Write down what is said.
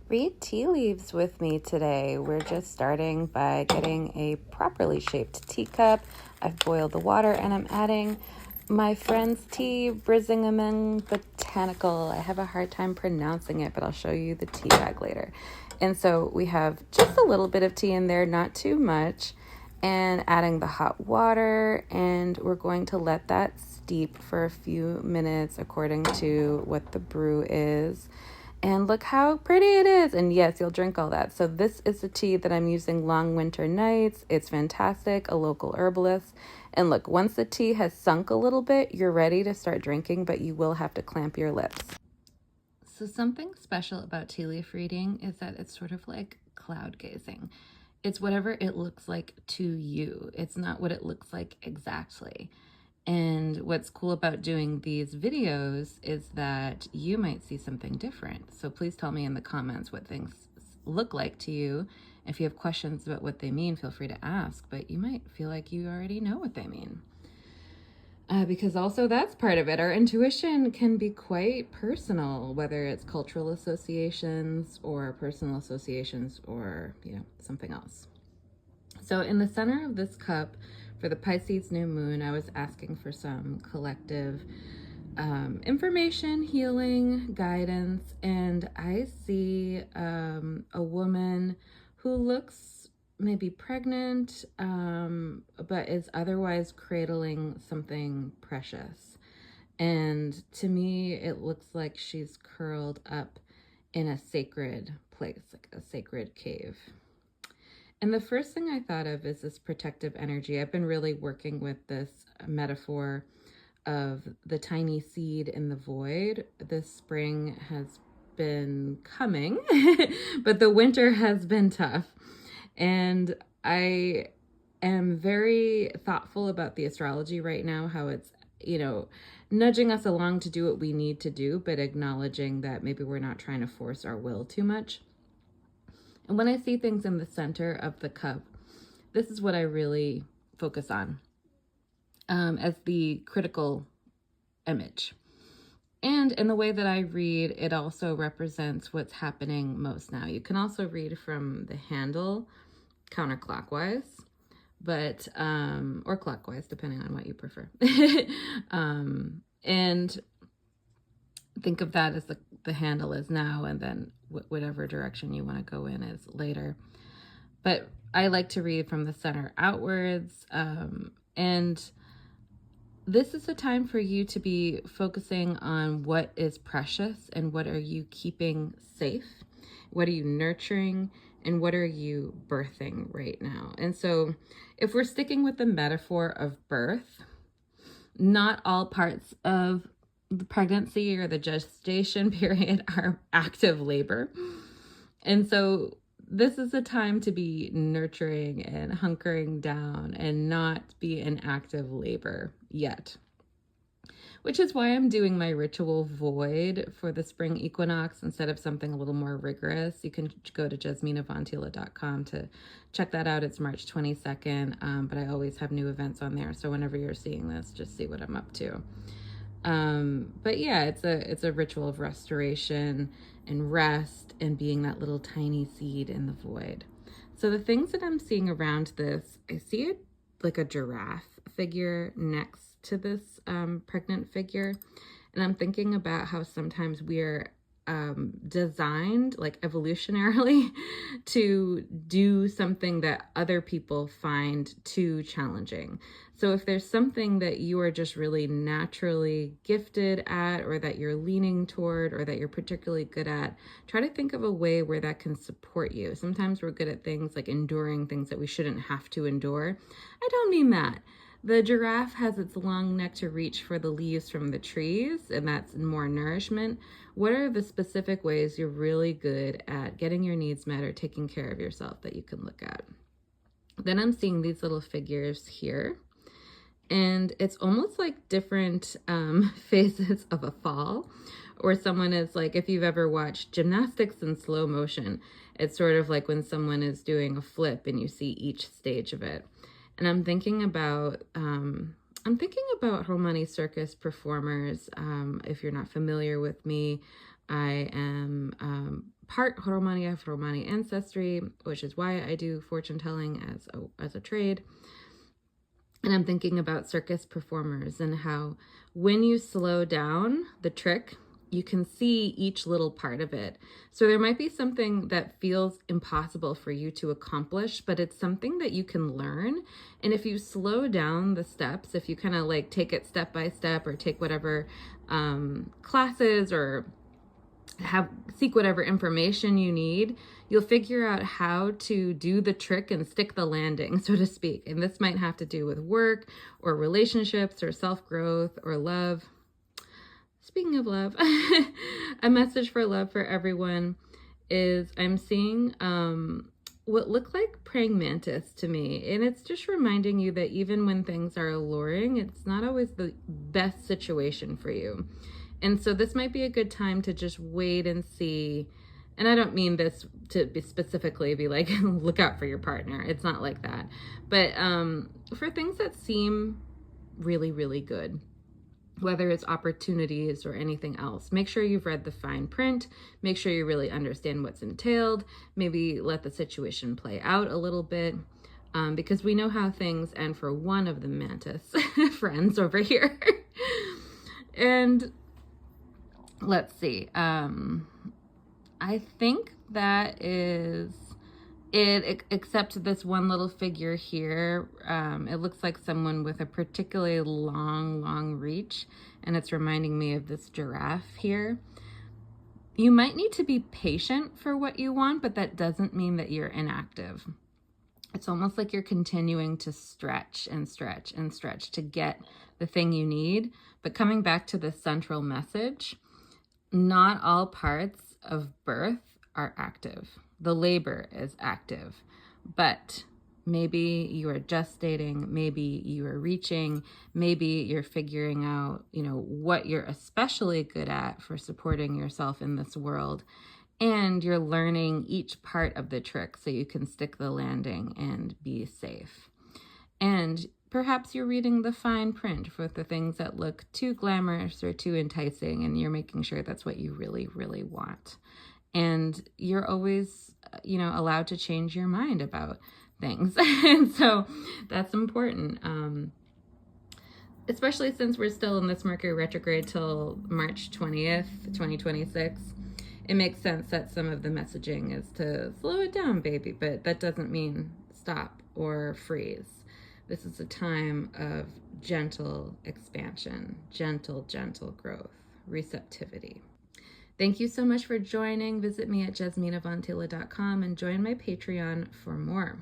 Read tea leaves with me today. We're just starting by getting a properly shaped teacup. I've boiled the water and I'm adding my friend's tea, Brisingamen Botanical. I have a hard time pronouncing it, but I'll show you the tea bag later. And so we have just a little bit of tea in there, not too much, and adding the hot water, and we're going to let that steep for a few minutes according to what the brew is. And look how pretty it is. And yes, you'll drink all that. So this is the tea that I'm using Long Winter Nights. It's fantastic, a local herbalist. And look, once the tea has sunk a little bit, you're ready to start drinking, but you will have to clamp your lips. So something special about tea leaf reading is that it's sort of like cloud gazing. It's whatever it looks like to you. It's not what it looks like exactly. And what's cool about doing these videos is that you might see something different. So please tell me in the comments what things look like to you. If you have questions about what they mean, feel free to ask, but you might feel like you already know what they mean. Because also that's part of it. Our intuition can be quite personal, whether it's cultural associations or personal associations or, something else. So in the center of this cup, for the Pisces new moon, I was asking for some collective information, healing, guidance, and I see a woman who looks maybe pregnant, but is otherwise cradling something precious. And to me, it looks like she's curled up in a sacred place, like a sacred cave. And the first thing I thought of is this protective energy. I've been really working with this metaphor of the tiny seed in the void. This spring has been coming, but the winter has been tough. And I am very thoughtful about the astrology right now, how it's, nudging us along to do what we need to do, but acknowledging that maybe we're not trying to force our will too much. And when I see things in the center of the cup, this is what I really focus on as the critical image. And in the way that I read, it also represents what's happening most now. You can also read from the handle counterclockwise, but or clockwise, depending on what you prefer. And think of that as the handle is now, and then whatever direction you want to go in is later. But I like to read from the center outwards. And this is a time for you to be focusing on what is precious and what are you keeping safe? What are you nurturing? And what are you birthing right now? And so if we're sticking with the metaphor of birth, not all parts of the pregnancy or the gestation period are active labor. And so this is a time to be nurturing and hunkering down and not be in active labor yet. Which is why I'm doing my ritual void for the spring equinox instead of something a little more rigorous. You can go to jezminavontiele.com to check that out. It's March 22nd, but I always have new events on there. So whenever you're seeing this, just see what I'm up to. But yeah, it's a ritual of restoration and rest and being that little tiny seed in the void. So the things that I'm seeing around this, I see it like a giraffe figure next to this pregnant figure. And I'm thinking about how sometimes we're designed like evolutionarily to do something that other people find too challenging. So if there's something that you are just really naturally gifted at, or that you're leaning toward, or that you're particularly good at, try to think of a way where that can support you. Sometimes we're good at things like enduring things that we shouldn't have to endure. I don't mean that. The giraffe has its long neck to reach for the leaves from the trees, and that's more nourishment. What are the specific ways you're really good at getting your needs met or taking care of yourself that you can look at? Then I'm seeing these little figures here, and it's almost like different phases of a fall, or someone is like, if you've ever watched gymnastics in slow motion, it's sort of like when someone is doing a flip and you see each stage of it. And I'm thinking about Romani circus performers. If you're not familiar with me, I am part Romani. I have Romani ancestry, which is why I do fortune telling as a trade. And I'm thinking about circus performers and how when you slow down the trick, you can see each little part of it. So there might be something that feels impossible for you to accomplish, but it's something that you can learn. And if you slow down the steps, if you kind of like take it step by step, or take whatever classes, or seek whatever information you need, you'll figure out how to do the trick and stick the landing, so to speak. And this might have to do with work or relationships or self-growth or love. Speaking of love, a message for love for everyone is I'm seeing what look like praying mantis to me. And it's just reminding you that even when things are alluring, it's not always the best situation for you. And so this might be a good time to just wait and see. And I don't mean this to be specifically be like, look out for your partner. It's not like that. But for things that seem really, really good, whether it's opportunities or anything else, make sure you've read the fine print. Make sure you really understand what's entailed. Maybe let the situation play out a little bit. Because we know how things end for one of the mantis friends over here. And let's see. I think that is it, except this one little figure here. It looks like someone with a particularly long reach, and it's reminding me of this giraffe here. You might need to be patient for what you want, but that doesn't mean that you're inactive. It's almost like you're continuing to stretch and stretch and stretch to get the thing you need. But coming back to the central message, not all parts of birth are active. The labor is active, but maybe you are gestating, maybe you are reaching, maybe you're figuring out, what you're especially good at for supporting yourself in this world. And you're learning each part of the trick so you can stick the landing and be safe. And perhaps you're reading the fine print for the things that look too glamorous or too enticing, and you're making sure that's what you really, really want. And you're always, allowed to change your mind about things. And so that's important. Especially since we're still in this Mercury retrograde till March 20th, 2026. It makes sense that some of the messaging is to slow it down, baby, but that doesn't mean stop or freeze. This is a time of gentle expansion, gentle growth, receptivity. Thank you so much for joining. Visit me at jezminavontiele.com and join my Patreon for more.